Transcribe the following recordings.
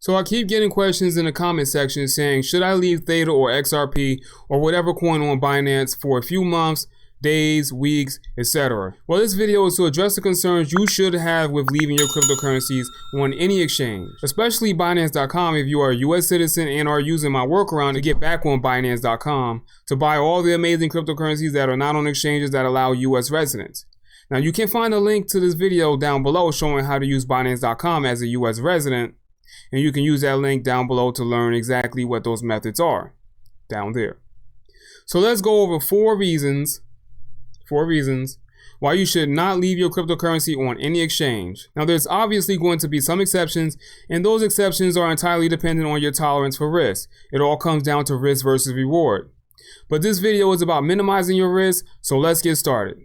So I keep getting questions in the comment section saying, should I leave Theta or XRP or whatever coin on Binance for a few months, days, weeks, etc. Well, this video is to address the concerns you should have with leaving your cryptocurrencies on any exchange, especially Binance.com if you are a US citizen and are using my workaround to get back on Binance.com to buy all the amazing cryptocurrencies that are not on exchanges that allow US residents. Now, you can find a link to this video down below showing how to use Binance.com as a US resident, and you can use that link down below to learn exactly what those methods are down there. So let's go over four reasons why you should not leave your cryptocurrency on any exchange. Now, there's obviously going to be some exceptions, and those exceptions are entirely dependent on your tolerance for risk. It all comes down to risk versus reward. But this video is about minimizing your risk, so let's get started.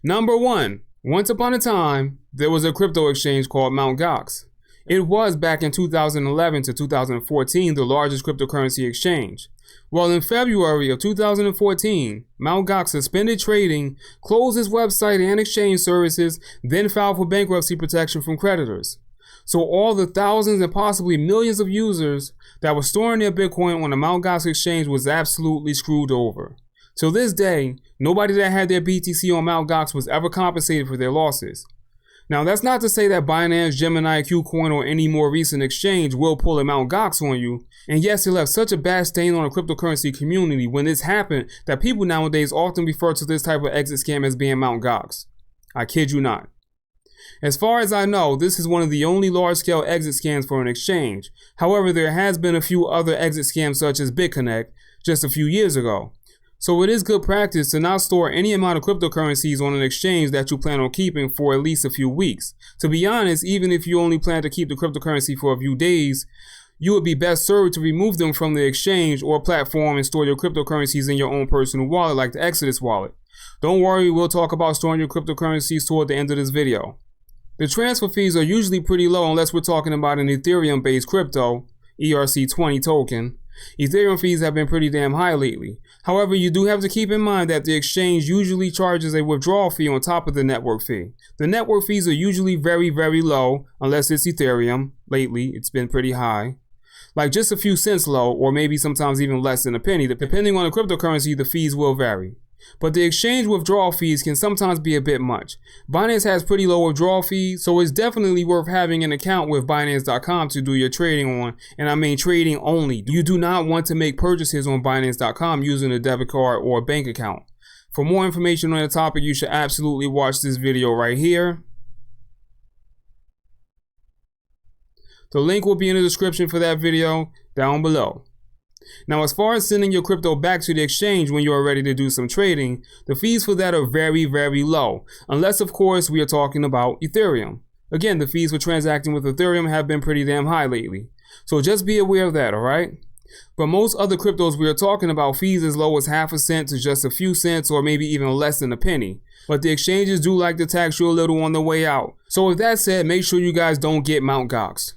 Number one, once upon a time, there was a crypto exchange called MtGox. It was back in 2011 to 2014 the largest cryptocurrency exchange. Well, in February of 2014, MtGox suspended trading, closed its website and exchange services, then filed for bankruptcy protection from creditors. So all the thousands and possibly millions of users that were storing their Bitcoin on the MtGox exchange was absolutely screwed over. To this day, nobody that had their BTC on MtGox was ever compensated for their losses. Now, that's not to say that Binance, Gemini, KuCoin, or any more recent exchange will pull a MtGox on you. And yes, it left such a bad stain on the cryptocurrency community when this happened that people nowadays often refer to this type of exit scam as being MtGox. I kid you not. As far as I know, this is one of the only large-scale exit scams for an exchange. However, there has been a few other exit scams such as BitConnect just a few years ago. So it is good practice to not store any amount of cryptocurrencies on an exchange that you plan on keeping for at least a few weeks. To be honest, even if you only plan to keep the cryptocurrency for a few days, you would be best served to remove them from the exchange or platform and store your cryptocurrencies in your own personal wallet like the Exodus wallet. Don't worry, we'll talk about storing your cryptocurrencies toward the end of this video. The transfer fees are usually pretty low unless we're talking about an Ethereum-based crypto, ERC20 token. Ethereum fees have been pretty damn high lately. However, you do have to keep in mind that the exchange usually charges a withdrawal fee on top of the network fee. The network fees are usually very, very low, unless it's Ethereum. Lately, it's been pretty high. Like just a few cents low, or maybe sometimes even less than a penny. Depending on the cryptocurrency, the fees will vary. But the exchange withdrawal fees can sometimes be a bit much. Binance has pretty low withdrawal fees, so it's definitely worth having an account with Binance.com to do your trading on, and I mean trading only. You do not want to make purchases on Binance.com using a debit card or a bank account. For more information on the topic, you should absolutely watch this video right here. The link will be in the description for that video down below. Now, as far as sending your crypto back to the exchange when you are ready to do some trading, the fees for that are very, very low. Unless, of course, we are talking about Ethereum. Again, the fees for transacting with Ethereum have been pretty damn high lately. So just be aware of that, alright? But most other cryptos we are talking about fees as low as half a cent to just a few cents or maybe even less than a penny. But the exchanges do like to tax you a little on the way out. So with that said, make sure you guys don't get MtGox.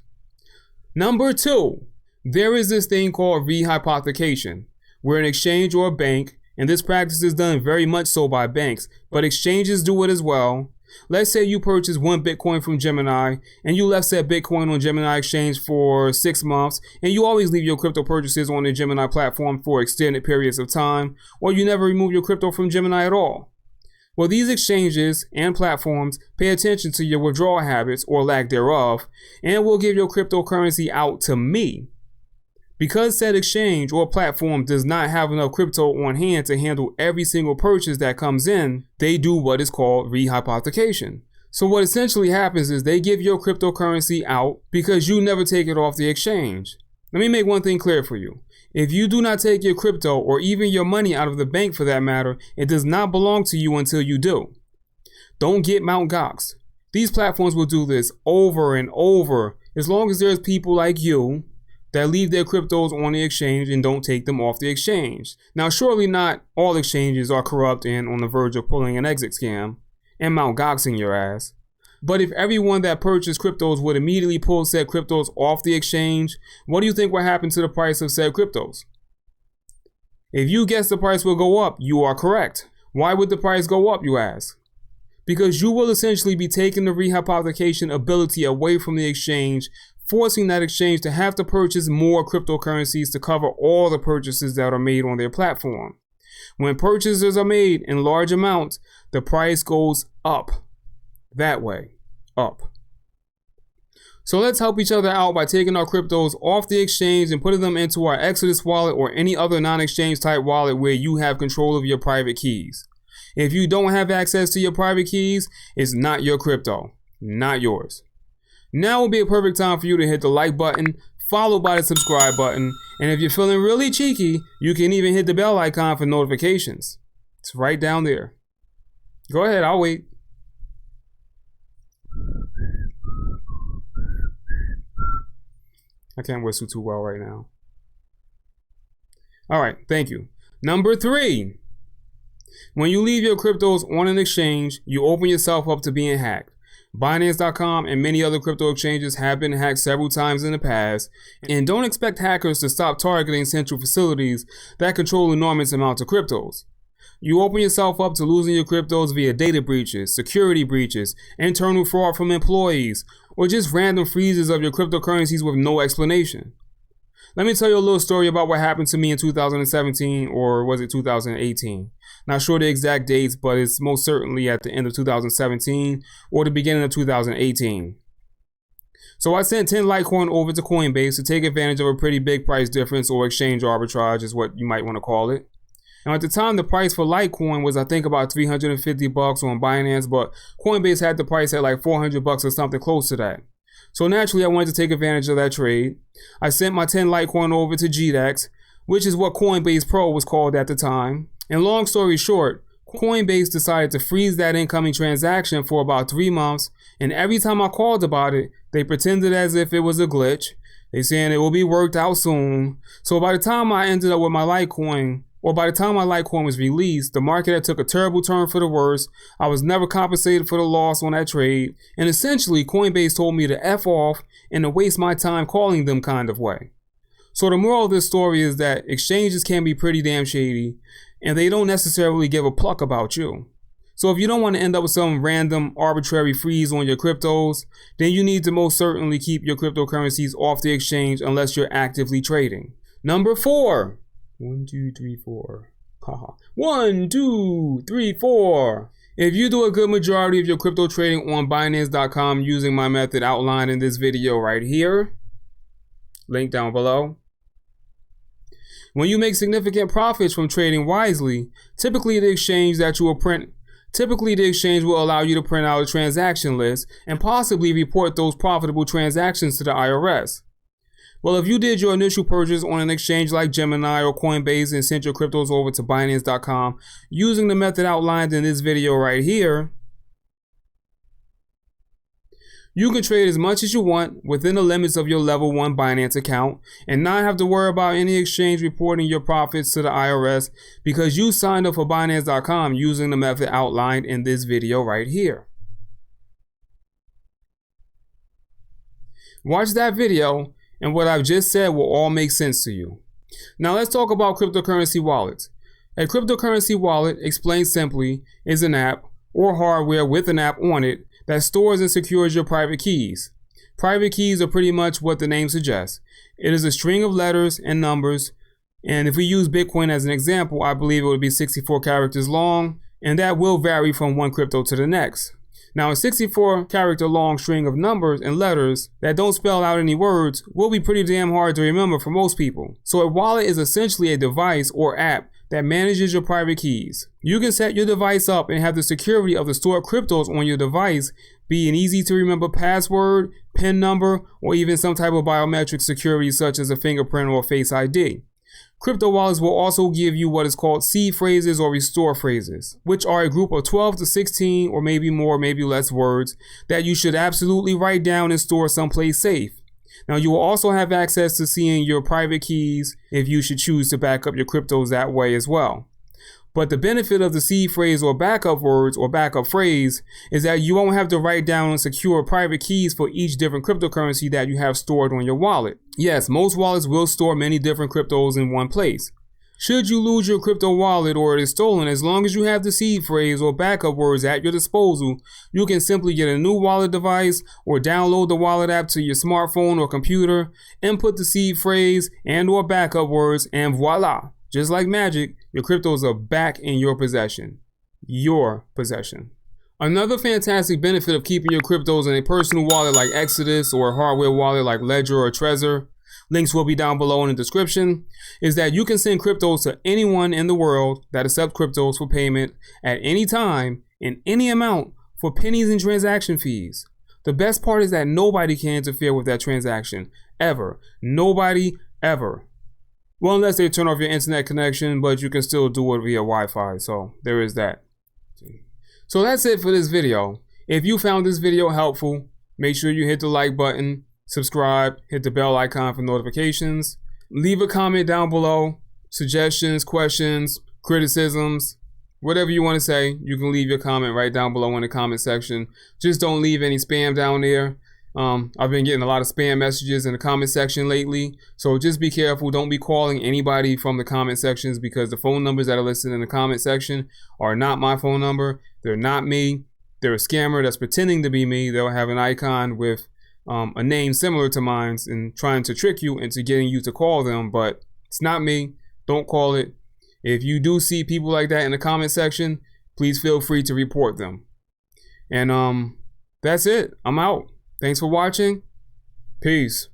Number two. There is this thing called Rehypothecation, where an exchange or a bank, and this practice is done very much so by banks, but exchanges do it as well. Let's say you purchase one Bitcoin from Gemini, and you left said Bitcoin on Gemini exchange for 6 months, and you always leave your crypto purchases on the Gemini platform for extended periods of time, or you never remove your crypto from Gemini at all. Well, these exchanges and platforms pay attention to your withdrawal habits or lack thereof, and will give your cryptocurrency out to me. Because said exchange or platform does not have enough crypto on hand to handle every single purchase that comes in, they do what is called rehypothecation. So what essentially happens is they give your cryptocurrency out because you never take it off the exchange. Let me make one thing clear for you. If you do not take your crypto or even your money out of the bank for that matter, it does not belong to you until you do. Don't get MtGox. These platforms will do this over and over as long as there's people like you that leave their cryptos on the exchange and don't take them off the exchange. Now, surely not all exchanges are corrupt and on the verge of pulling an exit scam and MtGoxing your ass. But if everyone that purchased cryptos would immediately pull said cryptos off the exchange, what do you think will happen to the price of said cryptos? If you guess the price will go up, you are correct. Why would the price go up, you ask? Because you will essentially be taking the rehypothecation ability away from the exchange forcing that exchange to have to purchase more cryptocurrencies to cover all the purchases that are made on their platform. When purchases are made in large amounts, the price goes up. That way, up. So let's help each other out by taking our cryptos off the exchange and putting them into our Exodus wallet or any other non-exchange type wallet where you have control of your private keys. If you don't have access to your private keys, it's not your crypto, not yours. Now will be a perfect time for you to hit the like button, followed by the subscribe button, and if you're feeling really cheeky, you can even hit the bell icon for notifications. It's right down there. Go ahead, I'll wait. I can't whistle too well right now. All right, thank you. Number 3. When you leave your cryptos on an exchange, you open yourself up to being hacked. Binance.com and many other crypto exchanges have been hacked several times in the past, and don't expect hackers to stop targeting central facilities that control enormous amounts of cryptos. You open yourself up to losing your cryptos via data breaches, security breaches, internal fraud from employees, or just random freezes of your cryptocurrencies with no explanation. Let me tell you a little story about what happened to me in 2017, or was it 2018? Not sure the exact dates, but it's most certainly at the end of 2017 or the beginning of 2018. So I sent 10 Litecoin over to Coinbase to take advantage of a pretty big price difference, or exchange arbitrage is what you might want to call it. Now at the time, the price for Litecoin was I think about $350 on Binance, but Coinbase had the price at like $400 or something close to that. So naturally, I wanted to take advantage of that trade. I sent my 10 Litecoin over to GDEX, which is what Coinbase Pro was called at the time. And long story short, Coinbase decided to freeze that incoming transaction for about 3 months. And every time I called about it, they pretended as if it was a glitch. They saying it will be worked out soon. So by the time I ended up with my Litecoin, or by the time my Litecoin was released, the market had took a terrible turn for the worse. I was never compensated for the loss on that trade. And essentially, Coinbase told me to F off and to waste my time calling them kind of way. So the moral of this story is that exchanges can be pretty damn shady, and they don't necessarily give a pluck about you. So if you don't want to end up with some random arbitrary freeze on your cryptos, then you need to most certainly keep your cryptocurrencies off the exchange unless you're actively trading. Number 4. 1, 2, 3, 4. Haha. 1, 2, 3, 4. If you do a good majority of your crypto trading on Binance.com using my method outlined in this video right here, link down below. When you make significant profits from trading wisely, typically the exchange will allow you to print out a transaction list and possibly report those profitable transactions to the IRS. Well, if you did your initial purchase on an exchange like Gemini or Coinbase and sent your cryptos over to Binance.com using the method outlined in this video right here, you can trade as much as you want within the limits of your level 1 Binance account and not have to worry about any exchange reporting your profits to the IRS because you signed up for Binance.com using the method outlined in this video right here. Watch that video and what I've just said will all make sense to you. Now let's talk about cryptocurrency wallets. A cryptocurrency wallet, explained simply, is an app or hardware with an app on it that stores and secures your private keys. Private keys are pretty much what the name suggests. It is a string of letters and numbers, and if we use Bitcoin as an example, I believe it would be 64 characters long, and that will vary from one crypto to the next. Now, a 64 character long string of numbers and letters that don't spell out any words will be pretty damn hard to remember for most people. So a wallet is essentially a device or app that manages your private keys. You can set your device up and have the security of the stored cryptos on your device be an easy to remember password, PIN number, or even some type of biometric security such as a fingerprint or face ID. Crypto wallets will also give you what is called seed phrases or restore phrases, which are a group of 12 to 16 or maybe more, maybe less words that you should absolutely write down and store someplace safe. Now, you will also have access to seeing your private keys if you should choose to back up your cryptos that way as well. But the benefit of the seed phrase or backup words or backup phrase is that you won't have to write down and secure private keys for each different cryptocurrency that you have stored on your wallet. Yes, most wallets will store many different cryptos in one place. Should you lose your crypto wallet or it is stolen, as long as you have the seed phrase or backup words at your disposal, you can simply get a new wallet device or download the wallet app to your smartphone or computer, input the seed phrase and or backup words, and voila, just like magic, your cryptos are back in your possession. Your possession. Another fantastic benefit of keeping your cryptos in a personal wallet like Exodus or a hardware wallet like Ledger or Trezor, links will be down below in the description, is that you can send cryptos to anyone in the world that accepts cryptos for payment at any time in any amount for pennies in transaction fees. The best part is that nobody can interfere with that transaction, ever. Nobody, ever. Well, unless they turn off your internet connection, but you can still do it via Wi-Fi, so there is that. So that's it for this video. If you found this video helpful, make sure you hit the like button, subscribe, hit the bell icon for notifications. Leave a comment down below, suggestions, questions, criticisms, whatever you want to say. You can leave your comment right down below in the comment section. Just don't leave any spam down there. I've been getting a lot of spam messages in the comment section lately, so just be careful. Don't be calling anybody from the comment sections, because the phone numbers that are listed in the comment section are not my phone number. They're not me. They're a scammer that's pretending to be me. They'll have an icon with a name similar to mine and trying to trick you into getting you to call them, but it's not me. Don't call it. If you do see people like that in the comment section, please feel free to report them. And that's it. I'm out. Thanks for watching. Peace.